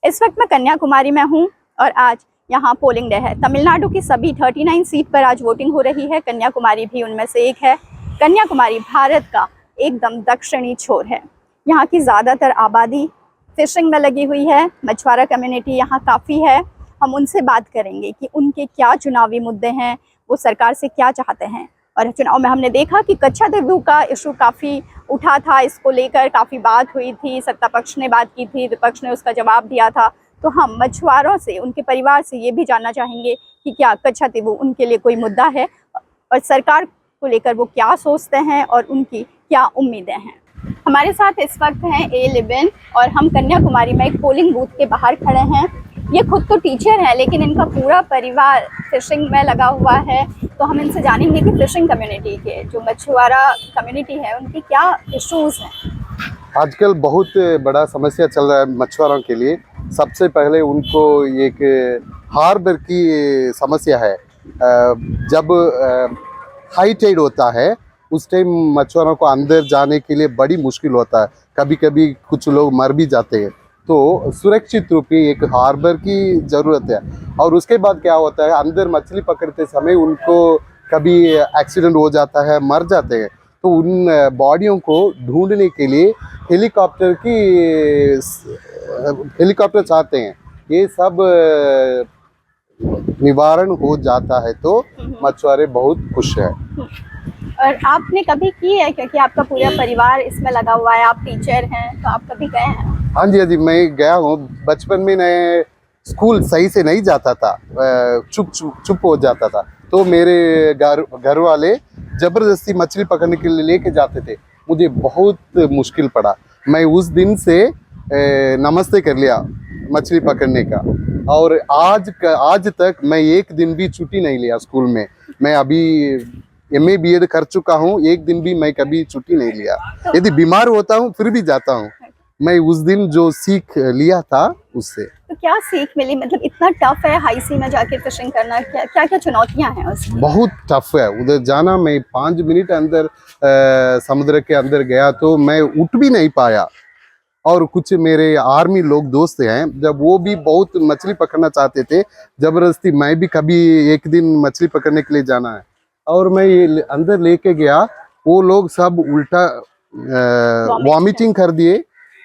इस वक्त मैं कन्याकुमारी में हूँ और आज यहाँ पोलिंग डे है। तमिलनाडु की सभी 39 सीट पर आज वोटिंग हो रही है। कन्याकुमारी भी उनमें से एक है। कन्याकुमारी भारत का एकदम दक्षिणी छोर है। यहाँ की ज़्यादातर आबादी फिशिंग में लगी हुई है। मछुआरा कम्युनिटी यहाँ काफ़ी है। हम उनसे बात करेंगे कि उनके क्या चुनावी मुद्दे हैं, वो सरकार से क्या चाहते हैं। और चुनाव में हमने देखा कि कच्छादेवु का इशू काफ़ी उठा था, इसको लेकर काफ़ी बात हुई थी। सत्ता पक्ष ने बात की थी, विपक्ष ने उसका जवाब दिया था। तो हम मछुआरों से, उनके परिवार से ये भी जानना चाहेंगे कि क्या कच्छादेवु उनके लिए कोई मुद्दा है और सरकार को लेकर वो क्या सोचते हैं और उनकी क्या उम्मीदें हैं। हमारे साथ इस वक्त हैं ए लिबिन और हम कन्याकुमारी में एक पोलिंग बूथ के बाहर खड़े हैं। ये खुद तो टीचर है लेकिन इनका पूरा परिवार फिशिंग में लगा हुआ है। तो हम इनसे जानेंगे कि फिशिंग कम्युनिटी के, जो मछुआरा कम्युनिटी है, उनकी क्या इश्यूज़ हैं। आजकल बहुत बड़ा समस्या चल रहा है मछुआरों के लिए। सबसे पहले उनको एक हार्बर की समस्या है। जब हाई टाइड होता है उस टाइम मछुआरों को अंदर जाने के लिए बड़ी मुश्किल होता है। कभी कभी कुछ लोग मर भी जाते हैं। तो सुरक्षित रूप से एक हार्बर की ज़रूरत है। और उसके बाद क्या होता है, अंदर मछली पकड़ते समय उनको कभी एक्सीडेंट हो जाता है, मर जाते हैं। तो उन बॉडियों को ढूंढने के लिए हेलीकॉप्टर चाहते हैं। ये सब निवारण हो जाता है तो मछुआरे बहुत खुश है। और आपने कभी की है, क्योंकि आपका पूरा परिवार इसमें लगा हुआ है, आप टीचर हैं, तो आप कभी गए हैं? हाँ जी, मैं गया हूँ। बचपन में मैं स्कूल सही से नहीं जाता था, चुप हो जाता था। तो मेरे घर वाले जबरदस्ती मछली पकड़ने के लिए लेके जाते थे। मुझे बहुत मुश्किल पड़ा। मैं उस दिन से नमस्ते कर लिया मछली पकड़ने का। और आज तक मैं एक दिन भी छुट्टी नहीं लिया स्कूल में। मैं अभी MA BEd कर चुका हूँ, एक दिन भी मैं कभी छुट्टी नहीं लिया। यदि बीमार होता हूँ फिर भी जाता हूँ। मैं उस दिन जो सीख लिया था उससे। तो क्या सीख मिली? मतलब इतना टफ है हाई सी में जाके फिशिंग करना, क्या क्या चुनौतियां हैं उसमें? बहुत टफ है उधर जाना। मैं 5 मिनट अंदर समुद्र के अंदर गया तो मैं उठ भी नहीं पाया। और कुछ मेरे आर्मी लोग दोस्त हैं, जब वो भी बहुत मछली पकड़ना चाहते थे, जबरदस्ती मैं भी कभी एक दिन मछली पकड़ने के लिए जाना है और मैं अंदर लेके गया। वो लोग सब उल्टा वॉमिटिंग कर दिए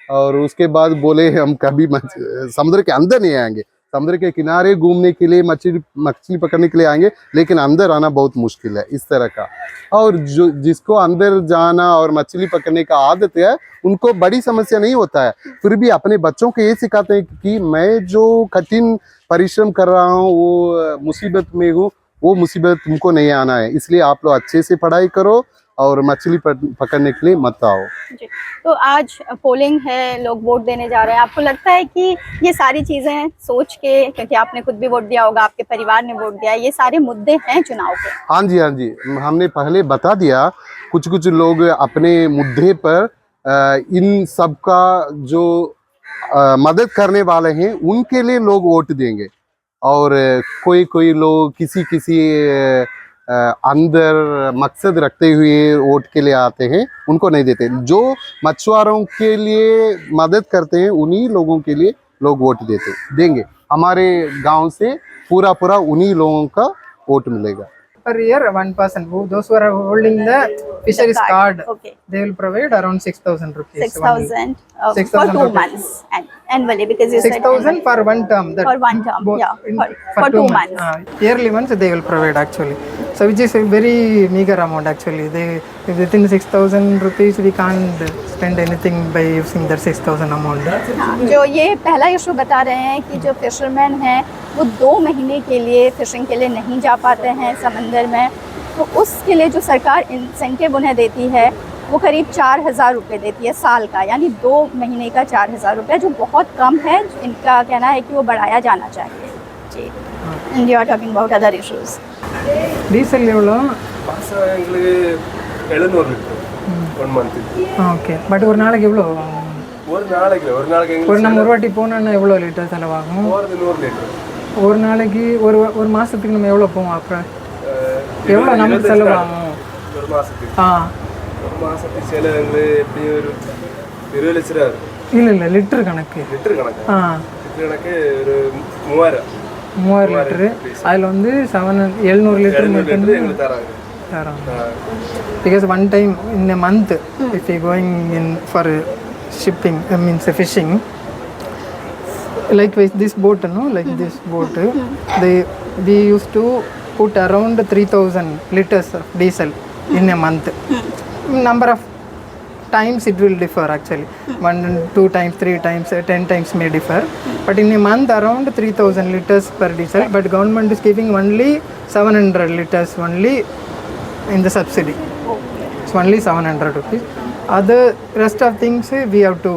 और उसके बाद बोले हम कभी समुद्र के अंदर नहीं आएंगे। समुद्र के किनारे घूमने के लिए मछली पकड़ने के लिए आएंगे, लेकिन अंदर आना बहुत मुश्किल है, इस तरह का। और जिसको अंदर जाना और मछली पकड़ने का आदत है उनको बड़ी समस्या नहीं होता है। फिर भी अपने बच्चों को ये सिखाते हैं कि मैं जो कठिन परिश्रम कर रहा हूँ, वो मुसीबत में हूँ, वो मुसीबत तुमको नहीं आना है। इसलिए आप लोग अच्छे से पढ़ाई करो और मछली पकड़ने के लिए मत आओ जी। तो आज पोलिंग है, लोग वोट देने जा रहे हैं। आपको लगता है कि ये सारी चीजें सोच के, क्योंकि आपने खुद भी वोट दिया होगा, आपके परिवार ने वोट दिया, ये सारे मुद्दे हैं चुनाव के? हाँ जी, हमने पहले बता दिया। कुछ लोग अपने मुद्दे पर इन सब का जो मदद करने वाले हैं उनके लिए लोग वोट देंगे। और कोई लोग किसी अंदर मकसद रखते हुए वोट के लिए आते हैं, उनको नहीं देते। जो मछुआरों के लिए मदद करते हैं उन्हीं लोगों के लिए लोग वोट देंगे। हमारे गांव से पूरा उन्हीं लोगों का वोट मिलेगा। Per year, one person those who are holding the fisheries card, okay, they will provide around 6,000 rupees. 6,000 for 2 months annually, because you 6,000 for one term. For one term, yeah, for 2 months. Yearly once they will provide actually. So which is a very meager amount actually. Within 6,000 rupees we can't spend anything by using that 6,000 amount. जो ये पहला issue बता रहे हैं कि जो fisherman हैं वो 2 महीने के लिए फिशिंग के लिए नहीं जा पाते हैं समंदर में। तो उसके लिए जो सरकार इंसेंटिव उन्हें देती है वो करीब 4,000 रुपये देती है साल का, यानी 2 महीने का 4,000 रुपये, जो बहुत कम है। इनका कहना है कि वो बढ़ाया जाना चाहिए जी। And you are talking about other issues. Diesel எவ்வளோ? மாசம் எங்களுக்கு 700 லிட்டர் 1 month. ஓகே. பட் ஒரு நாளைக்கு எவ்வளோ? ஒரு நாளைக்கு ஒரு நம்ம ஒரு வாட்டி போனோன்னா எவ்வளோ லிட்டர் செலவாகும்? போகிறது 100 லிட்டர். ஒரு நாளைக்கு ஒரு மாதத்துக்கு நம்ம எவ்வளோ போவோம்? அப்புறம் எவ்வளோ நமக்கு செலவாகும் ஒரு மாதத்துக்கு? ஒரு மாதத்துக்கு செலவு எப்படி ஒரு 20 லட்சம் ரூபா? இல்லை லிட்டர் கணக்கு. லிட்டர் கணக்கு? லிட்டர் கணக்கு ஒரு 3000 லிட்டரு அதில் வந்து 700 லிட்டர் மட்டும் லிட்டர் எங்களுக்கு தராங்க. because one time in a month if you going in for shipping means fishing like with this boat like this boat we used to put around 3000 liters of diesel in a month. Number of times it will differ actually, 1 2 times 3 times 10 times may differ, but in a month around 3000 liters per diesel, but government is giving only 700 liters only in the subsidy. It's only 700 rupees. Other rest of things we have to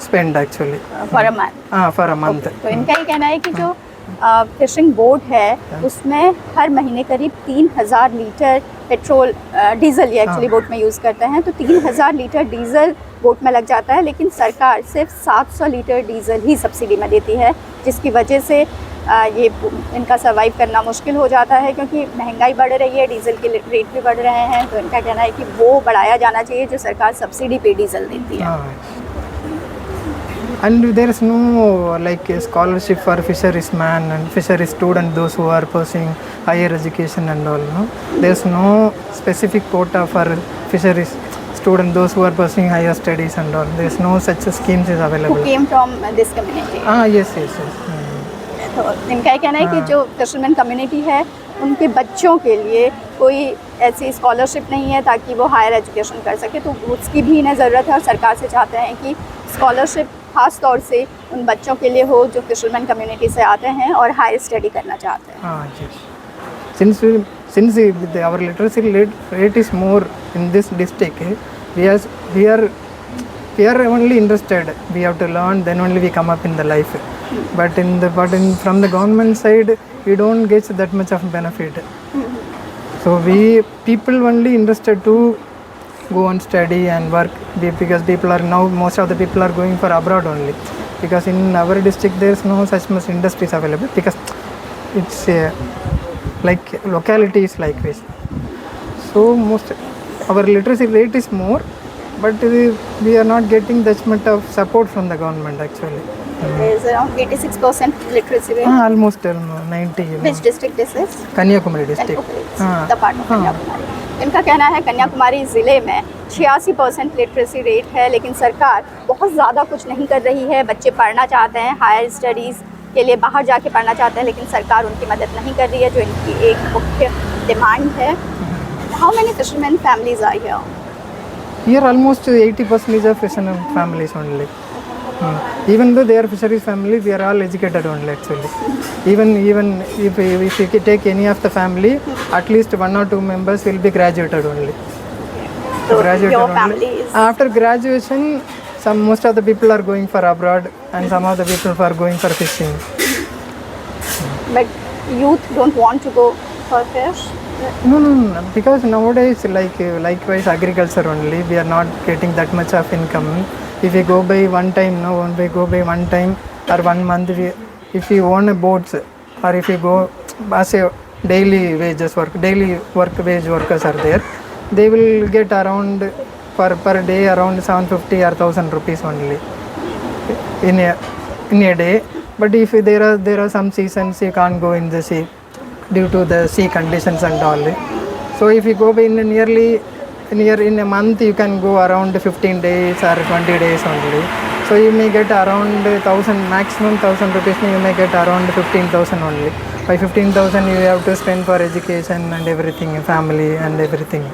spend actually for a month. for a month. तो इनका ये कहना है कि जो fishing boat है उसमें हर महीने करीब 3000 लीटर पेट्रोल डीजल ये एक्चुअली बोट में यूज़ करते हैं, तो 3000 लीटर डीजल बोट में लग जाता है, लेकिन सरकार सिर्फ 700 लीटर डीजल ही सब्सिडी में देती है, जिसकी वजह से ये इनका सर्वाइव करना मुश्किल हो जाता है, क्योंकि महंगाई बढ़ रही है, डीजल के रेट भी बढ़ रहे हैं। तो इनका कहना है कि वो बढ़ाया जाना चाहिए जो सरकार सब्सिडी पे डीजल देती है। And there is no like a scholarship for fisherisman and fishery student, those who are pursuing higher education and all. There is no specific quota for fisheries student, those who are pursuing higher studies and all. There is no such schemes is Who available. came from this community? Yes. तो इनका ये कहना है कि जो fisherman community है उनके बच्चों के लिए कोई ऐसी स्कॉलरशिप नहीं है ताकि वो हायर एजुकेशन कर सके, तो उसकी भी इन्हें ज़रूरत है और सरकार से चाहते हैं कि स्कॉलरशिप ख़ास तौर से उन बच्चों के लिए हो जो फिशरमैन कम्युनिटी से आते हैं और हायर स्टडी करना चाहते हैं। Yes. Since our literacy rate is more in this district, we are only interested. We have to learn, then only we come up in the life. But from the government side, we don't get that much of benefit. So people only interested to go and study and work, because most of the people are going for abroad only, because in our district there is no such much industries available, because it's like locality is like this. So our literacy rate is more, but we are not getting that much of support from the government actually. There is around 86% literacy rate. Almost 90. Which district this is? Kanyakumari district. The part of Kanyakumari. इनका कहना है कन्याकुमारी ज़िले में 86% literacy rate है, लेकिन सरकार बहुत ज़्यादा कुछ नहीं कर रही है। बच्चे पढ़ना चाहते हैं, हायर स्टडीज़ के लिए बाहर जाके पढ़ना चाहते हैं, लेकिन सरकार उनकी मदद नहीं कर रही है, जो इनकी एक मुख्य डिमांड है। How many fishermen families are here? Here almost 80% of fishermen families only. Even though they are fisheries families, we are all educated only actually. Even if you take any of the family, at least 1 or 2 members will be graduated only. So your family is... After graduation, most of the people are going for abroad, and some of the people are going for fishing. But youth don't want to go for fish? No, because nowadays likewise agriculture only, we are not getting that much of income. If we go by one time or 1 month, if you own a boat, or if you go as a daily wage workers are there, they will get around per day around 750 or 1000 rupees only in a day. But if there are some seasons you can't go in the sea due to the sea conditions and all. So if you go by in a month, you can go around 15 days or 20 days only. So you may get around maximum 1000 rupees, you may get around 15,000 only. By 15,000 you have to spend for education and everything, family and everything.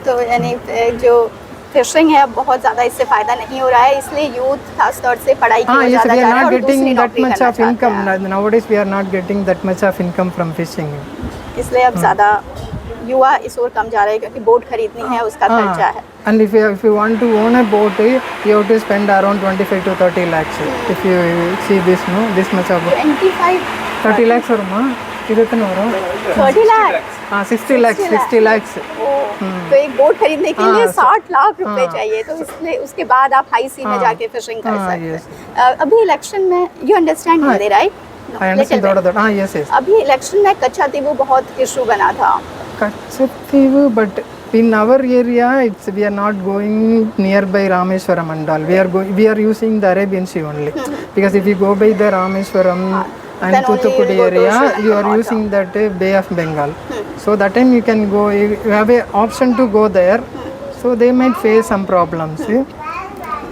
तो यानी जो fishing है बहुत ज़्यादा इससे फ़ायदा नहीं हो रहा है, इसलिए यूथ खास तौर से पढ़ाई की ओर Yes, ज़्यादा we जा are रहे हैं not और getting दूसरी that नौकरी much करना of चाहते income. हैं। Nowadays we are not getting that much of income from fishing. इसलिए अब ज़्यादा युवा इस ओर कम जा रहे हैं, क्योंकि बोट खरीदनी है, उसका खर्चा है। And if you want to own a boat, you have to spend around 25 to 30 lakhs. If you see this much of 30 lakhs or more. 30 lakh 60 lakhs. तो एक बोट खरीदने के लिए 60 लाख रुपए चाहिए, तो इसलिए उसके बाद आप हाई सी में जाके फिशिंग कर सकते हैं। अभी इलेक्शन में you understand Hindi right? I understand yes. अभी इलेक्शन में कच्छातीवू बहुत इशू बना था। Kachativu, but in our area we are not going nearby Rameshwaram and all. We are using the Arabian Sea only. because if you go by the Rameswaram and Then only Thoothukudi you will go to area, Sri you are Lanka. using that Bay of Bengal. So that time you can go, you have a option to go there. So they might face some problems.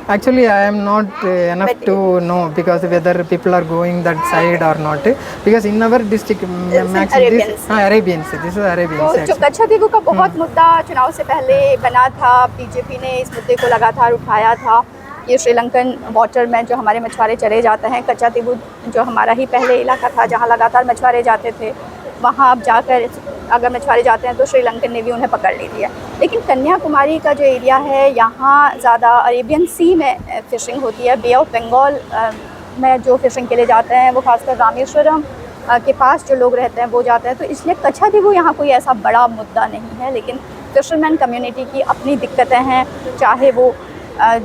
Actually, I am not enough But to know because whether people are going that side or not. Because in our district, Arabians. Arabians. This is Arabians. तो जो actually. कच्छादेगू का बहुत मुद्दा चुनाव से पहले बना था, बीजेपी ने इस मुद्दे को लगातार उठाया था। ये श्रीलंकन वाटर में जो हमारे मछुआरे चले जाते हैं, कच्छादेगू जो हमारा ही पहले इलाका था जहाँ लगातार मछुआरे जाते थे, वहाँ अब जाकर अगर मछुआरे जाते हैं तो श्रीलंकन ने भी उन्हें पकड़ ली है। लेकिन कन्याकुमारी का जो एरिया है यहाँ ज़्यादा अरेबियन सी में फ़िशिंग होती है। बे ऑफ बंगाल में जो फ़िशिंग के लिए जाते हैं वो खासकर रामेश्वरम के पास जो लोग रहते हैं वो जाते हैं, तो इसलिए कच्छादेगू यहाँ कोई ऐसा बड़ा मुद्दा नहीं है। लेकिन फिशरमैन कम्युनिटी की अपनी दिक्कतें हैं, चाहे वो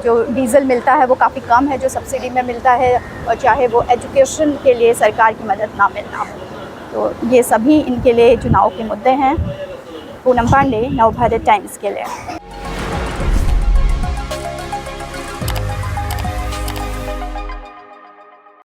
जो डीज़ल मिलता है वो काफ़ी कम है जो सब्सिडी में मिलता है, और चाहे वो एजुकेशन के लिए सरकार की मदद ना मिलना। तो ये सभी इनके लिए चुनाव के मुद्दे हैं। पूनम पांडे, नवभारत टाइम्स के लिए।